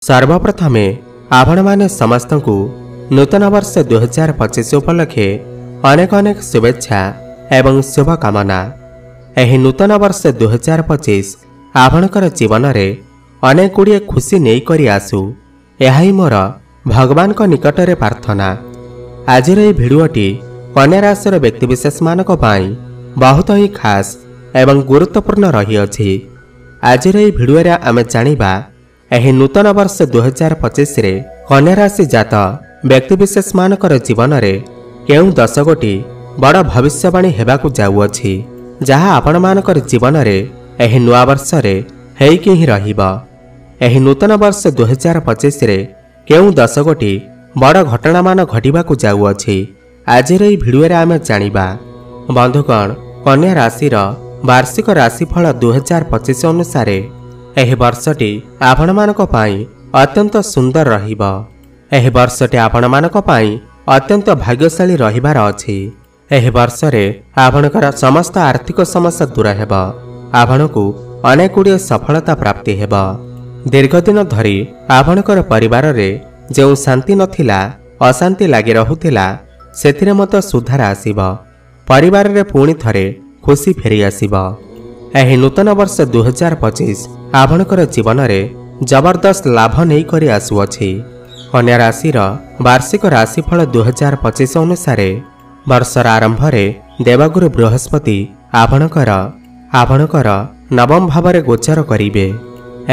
सर्वप्रथमे आपण माने समस्तंकु नूतन वर्ष 2025 उपलक्षे अनेक अनेक शुभेच्छा एवं शुभकामना। एही नूतन वर्ष 2025 आपणकर जीवन रे अनेक गुड़िए खुशी नहीं करी आसु, यह ही मोर भगवान को निकट रे प्रार्थना। आज ये भिडियोटी कन्या राशि व्यक्तिविशेष मानक पाई बहुत ही खास एवं गुरुत्वपूर्ण रही अछि। आज ये भिडियो रे आमे जानिबा एही नूतन वर्ष 2025 रे कन्या राशि जात व्यक्तिविशेष मानकर जीवन रे केउ 10 गोटी बड़ भविष्यवाणी हेबाकु जाउअछि, जहा आपण मानकर जीवन रे एही नुआ वर्ष रे हेइकि ही रहिबा। एही नूतन वर्ष 2025 रे केउ 10 गोटी बड़ घटना मान घटिबाकु जाउअछि। आज रे भिडियो रे आमे जानिबा। बंधुगण, कन्या राशि रो वार्षिक राशिफल 2025 अनुसार एही वर्षटी आपण मानक पाई अत्यंत सुंदर रहिबा। एही वर्षटी आपण मानक पाई अत्यंत भाग्यशाली रहिबार अछि। एही वर्ष रे आपणकर समस्त आर्थिक समस्या दूर हेबा। आपणकु अनेक गुड़िए सफलता प्राप्ति हेबा। दीर्घ दिन धरी आपणकर परिवार रे जो शांति नथिला, अशांति लागि रहुतिला, सेथिरे मत सुधार आसीबा। परिवार रे पुणी थरे खुशी फेरी आसीबा। एही नूतन वर्ष 2025 आपणकर जीवन रे जबरदस्त लाभ नहीं करी आसुअछि। कन्या राशि रो वार्षिक राशिफल 2025 अनुसार वर्षर आरंभ रे देवगुरु बृहस्पति आपणकर नवम भाव रे गोचर करिवे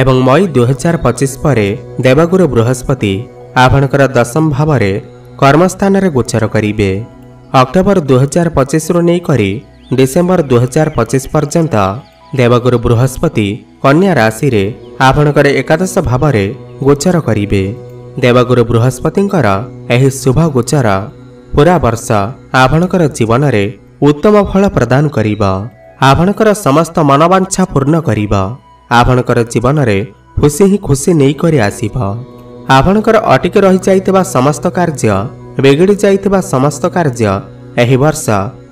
एवं मई 2025 परे देवगुरु बृहस्पति आपणकर दशम भाव रे कर्मस्थान रे गोचर करिवे। अक्टोबर 2025 रु नै करी डिसेंबर 2025 पर्यंत देवगुरु बृहस्पति कन्या राशि रे आपणकर एकादश भाव रे गोचर करिवे। देवगुरु बृहस्पतिंकर एही शुभ गोचर पूरा वर्ष आपणकर जीवन रे उत्तम फल प्रदान करिबा। आपणकर समस्त मनोवांछा पूर्ण करिबा। आपणकर जीवन रे खुशी ही खुशी नहीं करी आसीबा। आपणकर अटिक रही जाइतबा समस्त कार्य, बिगड़ी जाइतबा समस्त कार्य एही वर्ष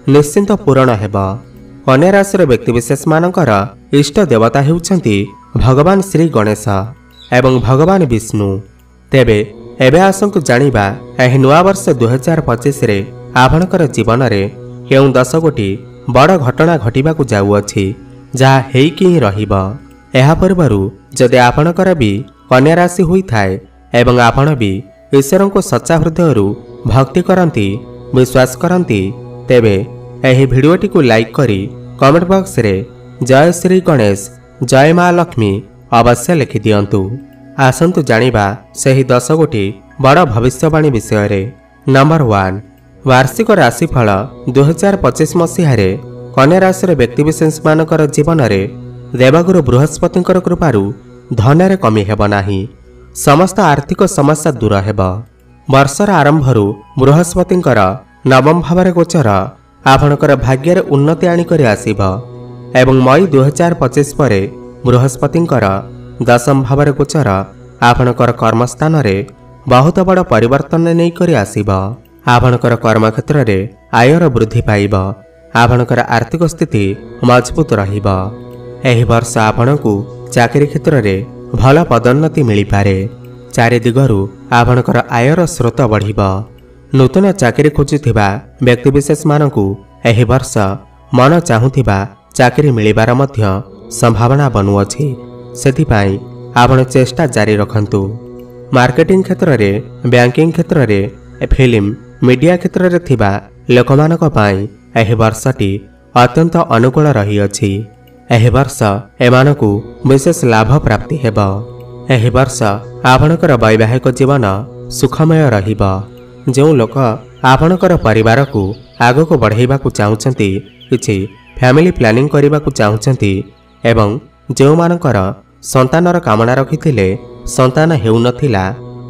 निश्चिंत पूर्ण हेबा। कन्या राशि व्यक्तिविशेष मानकर इष्ट देवता हेउछंती भगवान श्री गणेश एवं भगवान विष्णु। तेबे एबे आसंतु जानिबा एही नुआ वर्ष 2025 रे आपणकर जीवन रे केउ 10 गोटी बड़ घटना घटिबाकु जाउअछि, जहा हेइकि ही रहिबा। एहा पूर्वरु जदि आपणकर भी कन्या राशि होई थाए एवं आपण भी ईश्वर को सच्चा हृदयरु भक्ति करंती, विश्वास करंती, तेबे एही भिडियोटी को लाइक करी कमेंट बॉक्स रे जय श्री गणेश, जय मां लक्ष्मी अवश्य लिखि दियंतु। आसंतु जानिबा सही 10 गोटी बड़ भविष्यवाणी विषय रे। नंबर 1, वार्षिक राशिफल 2025 मसीह रे कन्या राशि व्यक्तिविशेष मानकर जीवन रे देवगुरु बृहस्पतिंकर कृपारु धन रे कमी हेब नाही। समस्त आर्थिक समस्या दूर हेब। वर्षर आरंभरु बृहस्पतिंकर नवम भाव रे गोचर आपणकर भाग्य रे उन्नति आनी करी आसीबा एवं मई 2025 परे बृहस्पतिंकर दशम भाव रे गोचर आपणकर कर्मस्थान रे बहुत बड़ परिवर्तन नहीं करी आसीबा। आपणकर कर्मक्षेत्र रे आयर वृद्धि पाइबा। आपणकर आर्थिक स्थिति मजबूत रहिबा। एही वर्ष आपणकु चाकरी क्षेत्र रे भल पदोन्नति मिली पारे। चारि दिगरु आपणकर आयर स्रोत बढ़िबा। नूतन चाकरी खोजुथिबा व्यक्तिविशेष मानकु एही वर्ष मन चाहुथिबा चाकरी मिलिबार मध्य संभावना बनुअछि। सेथिपाई आपण चेष्टा जारी रखंतु। मार्केटिंग क्षेत्र रे, बैंकिंग क्षेत्र रे, फिल्म मीडिया क्षेत्र रे थिबा लोकमानक पाई एही वर्षटी अत्यंत अनुकूल रही अछि। एही वर्ष एमानकु विशेष लाभ प्राप्ति हेबा। एही वर्ष आपणकर वैवाहिक जीवन सुखमय रहिबा। जो लोक आपणकर परिवार को आगो को बढ़ाइबाकु चाहुचंती, किछि फैमिली प्लानिंग करिबाकु चाहुचंती एवं जो मानकर संतानर कामना रखिथिले संतान हेउ नथिला,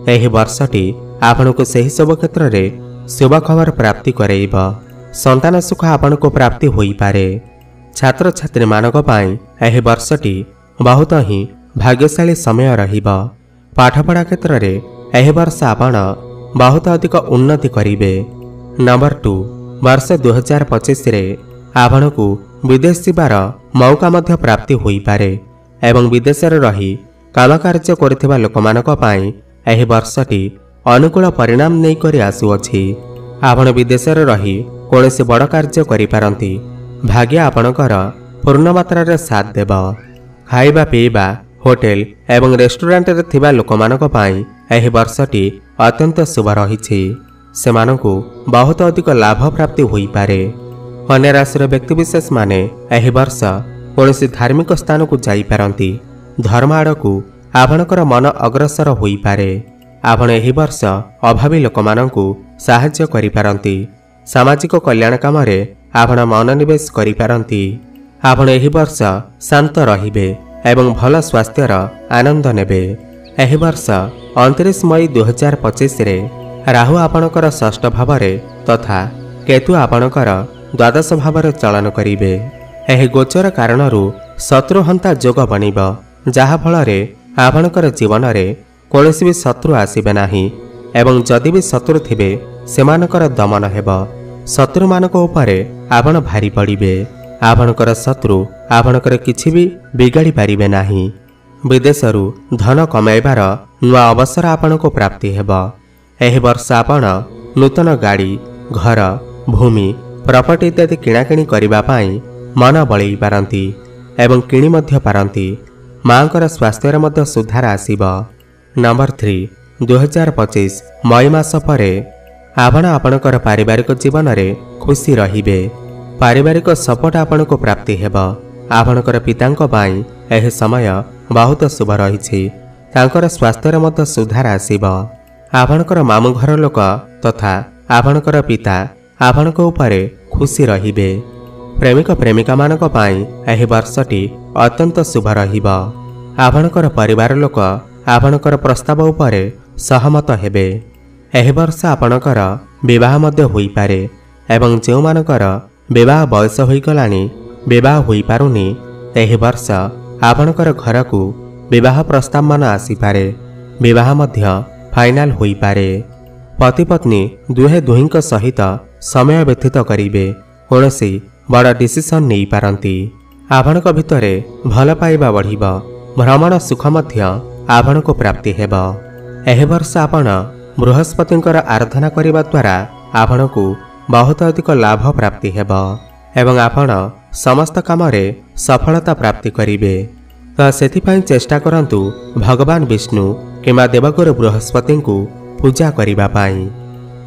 एही वर्षटी आपणको सही सब क्षेत्र रे शुभ खबर प्राप्ति करेइबा। संतान सुख आपणको प्राप्ति होई पारे। छात्र छात्री मानक पाई एही वर्षटी बहुत ही भाग्यशाली समय रहिबा। पाठपढ़ा क्षेत्र रे एही वर्ष आपण बहुत अधिक उन्नति करिवे। नंबर 2, वर्ष 2025 रे आपणकु विदेश जीवार मौका मध्य प्राप्ति होई पारे एवं विदेश रे रही काम कार्य करुथिबा लोकमानक पई एही वर्षटी अनुकूल परिणाम नहीं करी आसुअछि। आपण विदेश रही कौनसी बड़ कार्य करिपारंती। भाग्य आपणकर पूर्ण मात्रा रे साथ देब। खाइबा पीबा होटेल एवं रेस्टोरेंट रे थिबा लोकमानक पई एही वर्षटी अत्यंत शुभ रहिछि। सेमानकु बहुत अधिक लाभ प्राप्ति होई पारे। अन्य राशिर व्यक्तिविशेष माने एही वर्ष कौनसी धार्मिक स्थान को जाई पारंती। धर्म आड़कू आपणकर मन अग्रसर होई पारे। आपण एही वर्ष अभावी लोकमानंकु साहाय्य करिपारंती। सामाजिक कल्याण कामरे आपण मनोनिवेश करिपारंती। आपण एही वर्ष शांत रहिबे एवं भल स्वास्थ्यर आनंद नेबे। एही वर्ष 29 मई 2025 रे राहु आपणकर षष्ठ भावरे तथा केतु आपणकर द्वादश भावरे चलन करिबे। एही गोचर कारणरू शत्रुहंता जोग बनिब, जहा फलरे आपणकर जीवन रे कौनसी भी शत्रु आसबे नाही एवं जदि भी शत्रु थिबे सेमानकर दमन हेब। शत्रु मानक उपरे आपण भारी पड़िबे। आपणकर शत्रु आपणकर किछि भी बिगाड़ी पारिबे नाही। विदेशरू धन कमाइबार नुआ अवसर आपणको प्राप्ति हेब। एही वर्ष आपण नूतन गाड़ी, घर, भूमि, प्रॉपर्टी इत्यादि किणाकिणी करिबा पई मन बळेई पारंती एवं किणी मध्य पारंती। मांकर स्वास्थ्य मध्य सुधार आसीब। नंबर 3 2025 मई मास परे आपण आपणकर पारिवारिक जीवन रे खुशी रहिबे। पारिवारिक सपोर्ट आपणको प्राप्ति हेब। आपणकर पितांक पई एही समय बहुत शुभ रहिछि। तांकर स्वास्थ्य मध्य सुधार आसीब। आपणकर मामू घर लोक तथा आपणकर पिता आपणको उपरे खुशी रहिबे। प्रेमिक प्रेमिका मानक पई एही वर्षटी अत्यंत शुभ रहिब। आपणकर परिवार लोक आपणकर प्रस्ताव उपरे सहमत हेबे। एही वर्ष आपणकर विवाह मध्य होई पारे एवं जो मानकर विवाह बयस होई गलानी विवाह होई पारुनी एही वर्ष आपणकर घर को विवाह प्रस्ताव मान आसी पारे। विवाह मध्य फाइनल होई पारे। पति पत्नी दुहे दुहिंक सहित समय व्यतीत करिवे। कौनसी बड़ डिसिशन नहीं पारंती। आपणक भितरे भल पाइबा बढ़िब। भ्रमण सुख मध्य आपणको प्राप्ति हेब। एही वर्ष आपण बृहस्पतिंकर आराधना करिबा द्वारा आपणको बहुत अधिक लाभ प्राप्ति हेब एवं आपण समस्त कामरे सफलता प्राप्ति करिवे। तो सेथिपाई चेष्टा करंतु भगवान विष्णु किंबा देवगुरु बृहस्पति को पूजा करिबा पाई।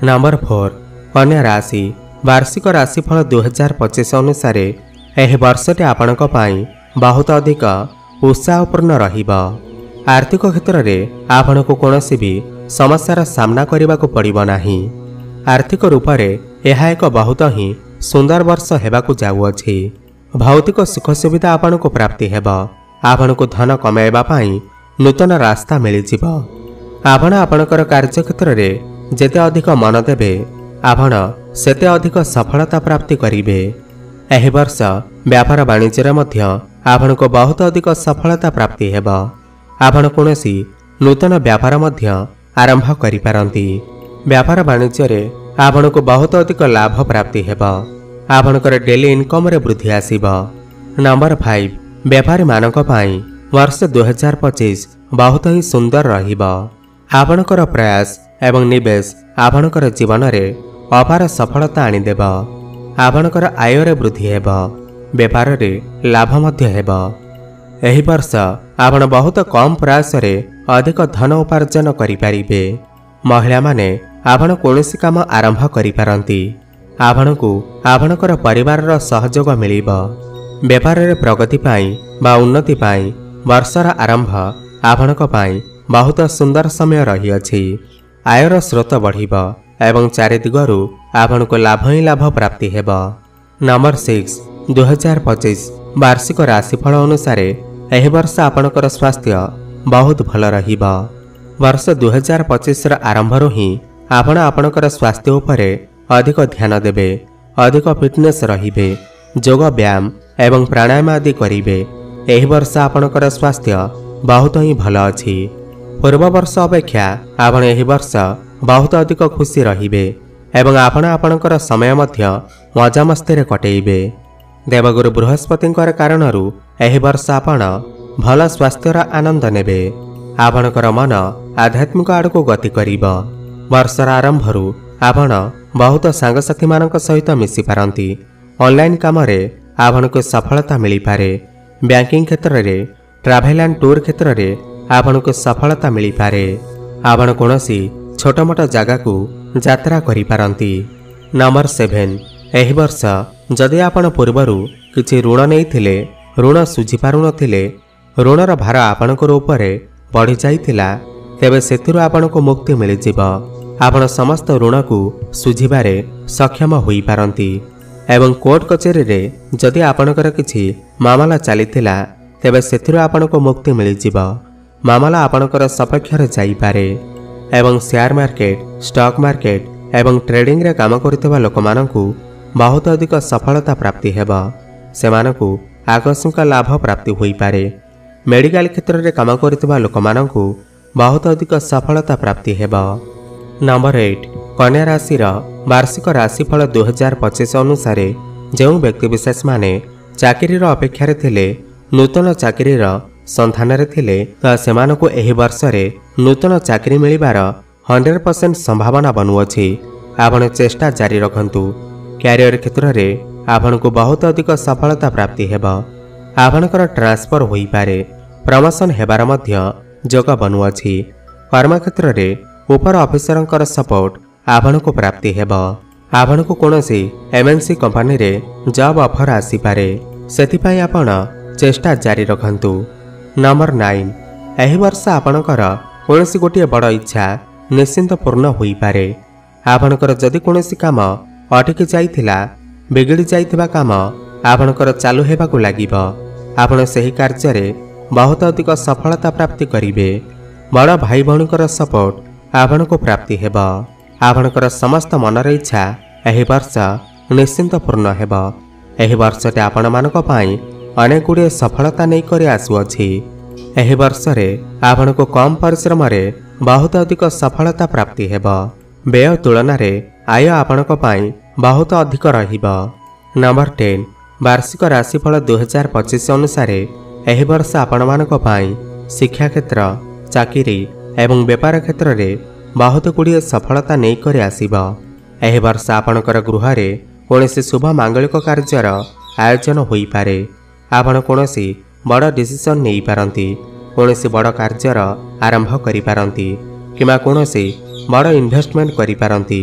नंबर 4 कन्या राशि वार्षिक राशिफल 2025 अनुसार एही वर्षटी आपणक पाई बहुत अधिक उत्साहपूर्ण रहिब। आर्थिक क्षेत्र में आपणको कौनसी भी समस्यार सामना करने को पड़िब नाही। आर्थिक रूप से यह एक बहुत ही सुंदर वर्ष हेबाकु जाउअछि। भौतिक सुख सुविधा आपणको प्राप्ति हेब। आपणको धन कमाइबा पाई नूतन रास्ता मिलिजिब। आपण आपणकर कार्य क्षेत्र में जेते अधिक मन देबे आपण सेते अधिक सफलता प्राप्ति करिवे। एही वर्ष व्यापार वाणिज्य मध्य आपणको बहुत अधिक सफलता प्राप्ति हेब। आपण कौनसी नूतन व्यापार मध्य आरंभ करि पारंती। व्यापार वाणिज्य रे आपणको बहुत अधिक लाभ प्राप्ति हेब। आपणकर डेली इनकम रे वृद्धि आसीब। नंबर 5 व्यापारी मानक पाई वर्ष 2025 बहुत ही सुंदर रहिब। आपणकर प्रयास एवं निवेश आपणकर जीवन रे अपार सफलता आनिदेब। आपणकर आय रे वृद्धि हेब। व्यापार रे लाभ मध्य हेब। एही वर्ष आपण बहुत कम प्रयास रे अधिक धन उपार्जन करि पारिबे। महिला माने आपण कोनोसी काम आरंभ करि पारंती। आपणको आपणकर परिवार रो सहयोग मिलिब। व्यापार रे प्रगति पाई बा उन्नति पाई वर्षर आरंभ आपणक पाई बहुत सुंदर समय रही अछि। आयर स्रोत बढ़िब एवं चारि दिगरु आपणको लाभ ही लाभ प्राप्ति हेब। नंबर 6 2025 वार्षिक राशिफल अनुसार एही वर्ष आपणकर स्वास्थ्य बहुत भल रहिब। वर्ष 2025 आरंभ ही आपण आपणकर स्वास्थ्य उपरे अधिक ध्यान देबे। अधिक फिटनेस रहिबे। योग व्यायाम एवं प्राणायाम आदि करिवे। एही वर्ष आपणकर स्वास्थ्य बहुत ही भल अछि। पूर्व वर्ष अपेक्षा आपण एही वर्ष बहुत अधिक खुशी रहिबे एवं आपण आपणकर समय मध्य मजामस्ती रे कटेइबे। देवगुरु बृहस्पतिंकर कारणरू एही वर्ष आपण भल स्वास्थ्यर आनंद नेबे। आपणकर मन आध्यात्मिक आड़क गति करिब। वर्षर आरंभरू आपण बहुत सांगसाथी मानक सहित मिसी पारंती। ऑनलाइन काम रे आपनको सफलता मिली पारे। बैंकिंग क्षेत्र रे, ट्रैवल एंड टूर क्षेत्र रे आपनको सफलता मिली पारे। आपण कोनोसी छोट मोट जगह को यात्रा करि पारंती। नंबर 7, एही वर्ष जदि आपण पूर्वरु किछि ऋण नेइथिले, ऋण सुझी पारु नथिले, ऋणर भार आपणकर उपरे बढ़ी जाइथिला, तेबे सेथिरु आपणको मुक्ति मिली जिव। आपण समस्त ऋण को सुझिबारे सक्षम होई पारंती। एवं कोर्ट कचेरी रे जदि आपणकर किछि मामला चलीथिला, तेबे सेथिरु आपणको मुक्ति मिली जिव। मामला आपणकर सपक्षर जाई पारे। एवं शेयर मार्केट, स्टॉक मार्केट एवं ट्रेडिंग रे काम करथिबा लोकमानंकु बहुत अधिक सफलता प्राप्ति हेबा। सेमानकु आकस्मिक लाभ प्राप्ति होई पारे। मेडिकल क्षेत्र रे काम करथिबा लोकमानंकु बहुत अधिक सफलता प्राप्ति हेबा। नंबर 8, कन्या राशि वार्षिक राशिफल 2025 अनुसार जो व्यक्तिविशेष माने चाकरी अपेक्षा थिले, नूतन चाकरी संधान थिले, तो सेमानकु एही वर्ष रे नूतन चाकरी मिलिबार 100% संभावना बनुअछि। आपण चेष्टा जारी रखंतु। कैरियर क्षेत्र रे आपनको बहुत अधिक सफलता प्राप्ति हेबा। आपणकर ट्रांसफर होई पारे। प्रमोशन हेबार मध्य जोग बनुअछि। कर्म क्षेत्र रे ऊपर ऑफिसरंकर सपोर्ट आपनको प्राप्ति हेबा। आपनको कोनोसी एमएनसी कंपनी रे जॉब ऑफर आसी पारे। सेतिपई आपण चेष्टा जारी रखंतु। नंबर 9, एही वर्ष आपणकर कोनोसी गोटिए बड़ इच्छा निश्चिंत पूर्ण होई पारे। आपणकर जदि कोनोसी काम अटकी जाइथिला, बिगड़ी जाइथिबा काम आपणकर चालू हेबाकु लागिब। आपण सही कार्य रे बहुत अधिक सफलता प्राप्ति करिवे। बड़ भाई भौणीकर सपोर्ट आपनको प्राप्ति हेबा। आपणकर समस्त मनर इच्छा एही वर्ष निश्चिंत पूर्ण हेबा। एही वर्षटे आपण मानक पई अनेक गुड़े सफलता नहीं करि आसुअछि। एही वर्ष रे आपनको कम परिश्रम रे बहुत अधिक सफलता प्राप्ति हेबा। व्यय तुलना रे आय आपणक पई बहुत अधिक रहिबा। नंबर 10, वार्षिक राशिफल 2025 अनुसार एही वर्ष आपण मानक पई शिक्षा क्षेत्र, चाकरी एवं व्यापार क्षेत्र रे बहुत गुड़िए सफलता नहीं करि आसीबा। एही वर्ष आपणकर गृह रे कोनोसी शुभ मांगलिक कार्यर आयोजन होई पारे। आपण कोनोसी बड़ डिसीजन नहीं पारंती। कोनोसी बड़ कार्यर आरंभ करि पारंती किमा कोनोसी बड़ इन्वेस्टमेंट करि पारंती।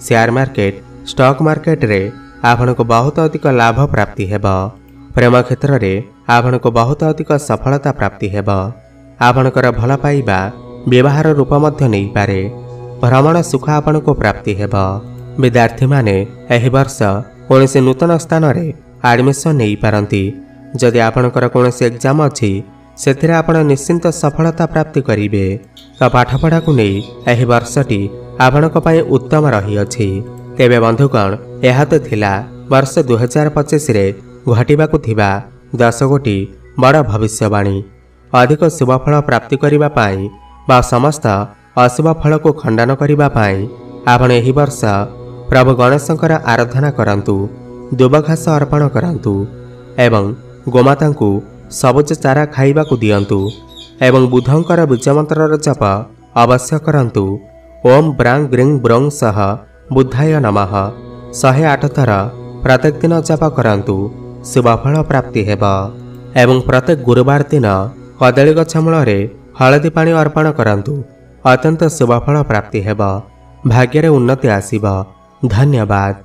शेयर मार्केट, स्टॉक मार्केट रे आपनको बहुत अधिक लाभ प्राप्ति हेबा। प्रेम क्षेत्र रे आपनको बहुत अधिक सफलता प्राप्ति हेबा। आपणकर भल पाइबा व्यवहार रूप मध्य नहीं पारे। भ्रमण सुख आपनको प्राप्ति हेबा। विद्यार्थी माने एही वर्ष कोनोसी नूतन स्थान रे एडमिशन नहीं पारंती। जदि आपणकर कोनोसी एग्जाम अछि, सेथिरे आपण निश्चिंत सफलता प्राप्ति करिवे। तो पाठपढ़ा को नहीं एही वर्षटी आपणक पई उत्तम रही अछि। तेबे बंधुगण, यह तो थिला वर्ष 2025 रे घटिबाकु थिबा 10 गोटी बड़ भविष्यवाणी। अधिक शुभफल प्राप्ति करिबा पाई बा समस्त अशुभ फल को खंडन करिबा पाई आपण एही वर्ष प्रभु गणेशंकर आराधना करंतु, दुबघास अर्पण करंतु एवं गोमाता को सबुज चारा खाइबाकु दियंतु एवं बुधंकर बीजमंत्रर जप अवश्य करंतु। ओम ब्रांग ग्रिंग ब्रोंग सह बुद्धाय नमः 108 थर प्रत्येक दिन जप करंतु। शुभफल प्राप्ति हेबा। एवं प्रत्येक गुरुवार दिन कदली गछ मूल हलदी पानी अर्पण करंतु। अत्यंत शुभफल प्राप्ति हेबा। भाग्य रे उन्नति आसीबा। धन्यवाद।